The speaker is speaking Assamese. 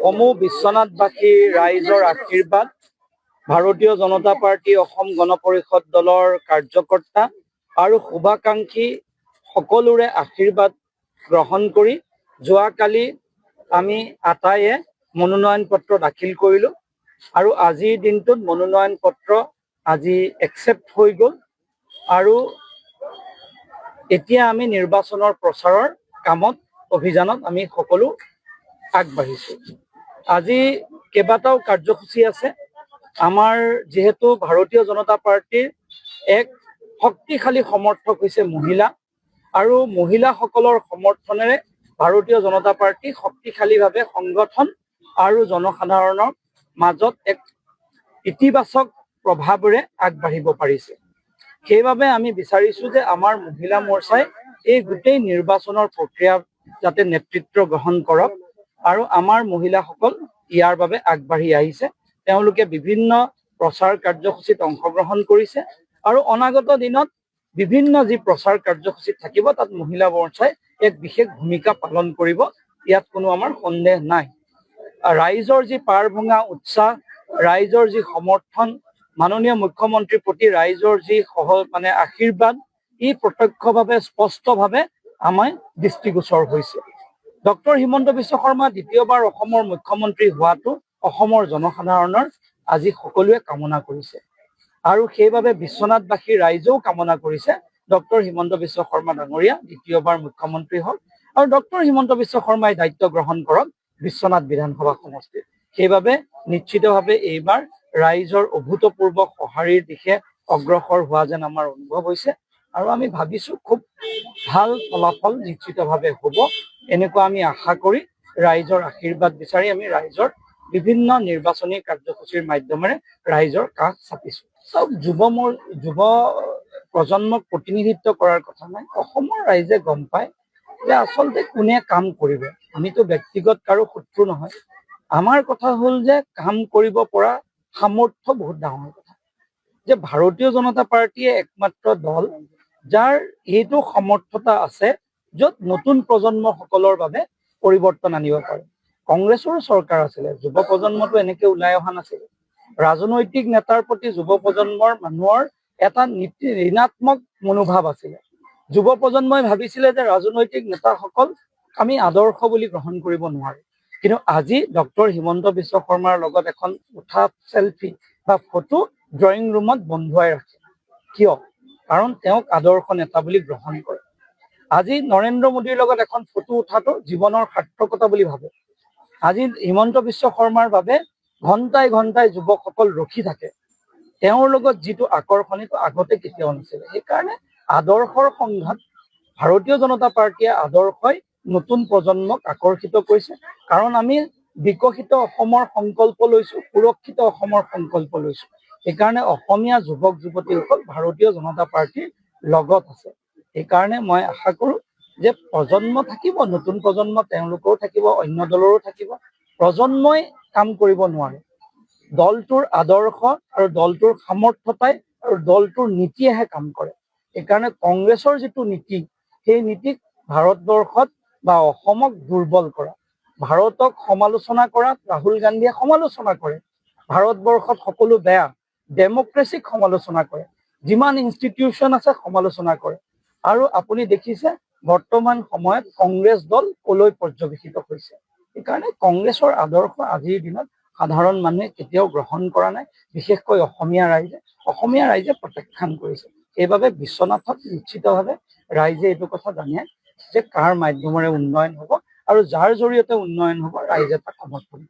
সমূহ বিশ্বনাথবাসী ৰাইজৰ আশীৰ্বাদ, ভাৰতীয় জনতা পাৰ্টি অসম গণ পৰিষদ দলৰ কাৰ্যকৰ্তা আৰু শুভাকাংক্ষী সকলোৰে আশীৰ্বাদ গ্ৰহণ কৰি যোৱাকালি আমি আটাইয়ে মনোনয়ন পত্ৰ দাখিল কৰিলোঁ আৰু আজিৰ দিনটোত মনোনয়ন পত্ৰ আজি একচেপ্ট হৈ গ'ল আৰু এতিয়া আমি নিৰ্বাচনৰ প্ৰচাৰৰ কামত অভিযানত আমি সকলো আগবাঢ়িছোঁ। আজি কেইবাটাও কাৰ্যসূচী আছে। আমাৰ যেহেতু ভাৰতীয় জনতা পাৰ্টিৰ এক শক্তিশালী সমৰ্থক হৈছে মহিলা আৰু মহিলাসকলৰ সমৰ্থনেৰে ভাৰতীয় জনতা পাৰ্টি শক্তিশালীভাৱে সংগঠন আৰু জনসাধাৰণৰ মাজত এক ইতিবাচক প্ৰভাৱেৰে আগবাঢ়িব পাৰিছে। সেইবাবে আমি বিচাৰিছোঁ যে আমাৰ মহিলা মৰ্চাই এই গোটেই নিৰ্বাচনৰ প্ৰক্ৰিয়া যাতে নেতৃত্ব গ্ৰহণ কৰক আৰু আমাৰ মহিলাসকল ইয়াৰ বাবে আগবাঢ়ি আহিছে। তেওঁলোকে বিভিন্ন প্ৰচাৰ কাৰ্যসূচীত অংশগ্ৰহণ কৰিছে আৰু অনাগত দিনত বিভিন্ন যি প্ৰচাৰ কাৰ্যসূচীত থাকিব তাত মহিলা মৰ্চাই এক বিশেষ ভূমিকা পালন কৰিব, ইয়াত কোনো আমাৰ সন্দেহ নাই। ৰাইজৰ যি পাৰ ভঙা উৎসাহ, ৰাইজৰ যি সমৰ্থন, মাননীয় মুখ্যমন্ত্ৰীৰ প্ৰতি ৰাইজৰ যি আশীৰ্বাদ, ই প্ৰত্যক্ষভাৱে স্পষ্টভাৱে আমাৰ দৃষ্টিগোচৰ হৈছে। ডক্টৰ হিমন্ত বিশ্ব শৰ্মা দ্বিতীয়বাৰ অসমৰ মুখ্যমন্ত্ৰী হোৱাটো অসমৰ জনসাধাৰণৰ আজি সকলোৱে কামনা কৰিছে আৰু সেইবাবে বিশ্বনাথবাসী ৰাইজেও কামনা কৰিছে ডক্টৰ হিমন্ত বিশ্ব শৰ্মা ডাঙৰীয়া দ্বিতীয়বাৰ মুখ্যমন্ত্ৰী হওক আৰু ডক্টৰ হিমন্ত বিশ্ব শৰ্মাই দায়িত্ব গ্ৰহণ কৰক বিশ্বনাথ বিধানসভা সমষ্টিত। সেইবাবে নিশ্চিতভাৱে এইবাৰ ৰাইজৰ অভূতপূৰ্ব সঁহাৰিৰ দিশে অগ্ৰসৰ হোৱা যেন আমাৰ অনুভৱ হৈছে আৰু আমি ভাবিছোঁ খুব ভাল ফলাফল নিশ্চিতভাৱে হ'ব, এনেকুৱা আমি আশা কৰি ৰাইজৰ আশীৰ্বাদ বিচাৰি আমি ৰাইজৰ বিভিন্ন নিৰ্বাচনী কাৰ্যসূচীৰ মাধ্যমেৰে ৰাইজৰ কাষ চাপিছোঁ। চব যুৱ প্ৰজন্মক প্ৰতিনিধিত্ব কৰাৰ কথা নাই। অসমৰ ৰাইজে গম পায় যে আচলতে কোনে কাম কৰিব। আমিতো ব্যক্তিগত কাৰো শত্ৰু নহয়। আমাৰ কথা হ'ল যে কাম কৰিব পৰা সামৰ্থ্য বহুত ডাঙৰ কথা। যে ভাৰতীয় জনতা পাৰ্টীয়ে একমাত্ৰ দল যাৰ এইটো সমৰ্থতা আছে য'ত নতুন প্ৰজন্মসকলৰ বাবে পৰিৱৰ্তন আনিব পাৰে। কংগ্ৰেছৰো চৰকাৰ আছিলে, যুৱ প্ৰজন্মটো এনেকে ওলাই অহা নাছিল। ৰাজনৈতিক নেতাৰ প্ৰতি যুৱ প্ৰজন্মৰ মানুহৰ এটা ঋণাত্মক মনোভাৱ আছিলে। যুৱ প্ৰজন্মই ভাবিছিলে যে ৰাজনৈতিক নেতাসকল আমি আদৰ্শ বুলি গ্ৰহণ কৰিব নোৱাৰো। কিন্তু আজি ডক্টৰ হিমন্ত বিশ্ব শৰ্মাৰ লগত এখন উঠা চেলফি বা ফটো ড্ৰয়িং ৰুমত বন্ধুৱাই ৰাখে। কিয়? কাৰণ তেওঁক আদৰ্শ নেতা বুলি গ্ৰহণ কৰে। আজি নৰেন্দ্ৰ মোদীৰ লগত এখন ফটো উঠাটো জীৱনৰ সাৰ্থকতা বুলি ভাবে। আজি হিমন্ত বিশ্ব শৰ্মাৰ বাবে ঘণ্টাই ঘণ্টাই যুৱকসকল ৰখি থাকে। তেওঁৰ লগত যিটো আকৰ্ষণ সেইটো আগতে কেতিয়াও নাছিলে। সেইকাৰণে আদৰ্শৰ সংঘাত ভাৰতীয় জনতা পাৰ্টীয়ে আদৰ্শই নতুন প্ৰজন্মক আকৰ্ষিত কৰিছে। কাৰণ আমি বিকশিত অসমৰ সংকল্প লৈছোঁ, সুৰক্ষিত অসমৰ সংকল্প লৈছোঁ। সেইকাৰণে অসমীয়া যুৱক যুৱতীসকল ভাৰতীয় জনতা পাৰ্টীৰ লগত আছে। সেইকাৰণে মই আশা কৰোঁ যে প্ৰজন্ম থাকিব, নতুন প্ৰজন্ম তেওঁলোকৰো থাকিব, অন্য দলৰো থাকিব। প্ৰজন্মই কাম কৰিব নোৱাৰে। দলটোৰ আদৰ্শ আৰু দলটোৰ সামৰ্থ্যতাই আৰু দলটোৰ নীতিয়েহে কাম কৰে। সেইকাৰণে কংগ্ৰেছৰ যিটো নীতি, সেই নীতিক ভাৰতবৰ্ষত বা অসমক দুৰ্বল কৰা, ভাৰতক সমালোচনা কৰাত ৰাহুল গান্ধীয়ে সমালোচনা কৰে। ভাৰতবৰ্ষত সকলো বেয়া, ডেমক্ৰেচিক সমালোচনা কৰে, যিমান ইনষ্টিটিউচন আছে সমালোচনা কৰে। আৰু আপুনি দেখিছে বৰ্তমান সময়ত কংগ্ৰেছ দল কলৈ পৰ্যবেসিত হৈছে। সেইকাৰণে কংগ্ৰেছৰ আদৰ্শ আজিৰ দিনত সাধাৰণ মানুহে কেতিয়াও গ্ৰহণ কৰা নাই, বিশেষকৈ অসমীয়া ৰাইজে প্ৰত্যাখ্যান কৰিছে। সেইবাবে বিশ্বনাথত নিশ্চিতভাৱে ৰাইজে এইটো কথা জানে যে কাৰ মাধ্যমেৰে উন্নয়ন হ'ব আৰু যাৰ জৰিয়তে উন্নয়ন হ'ব ৰাইজে তাক সমৰ্থন কৰিব।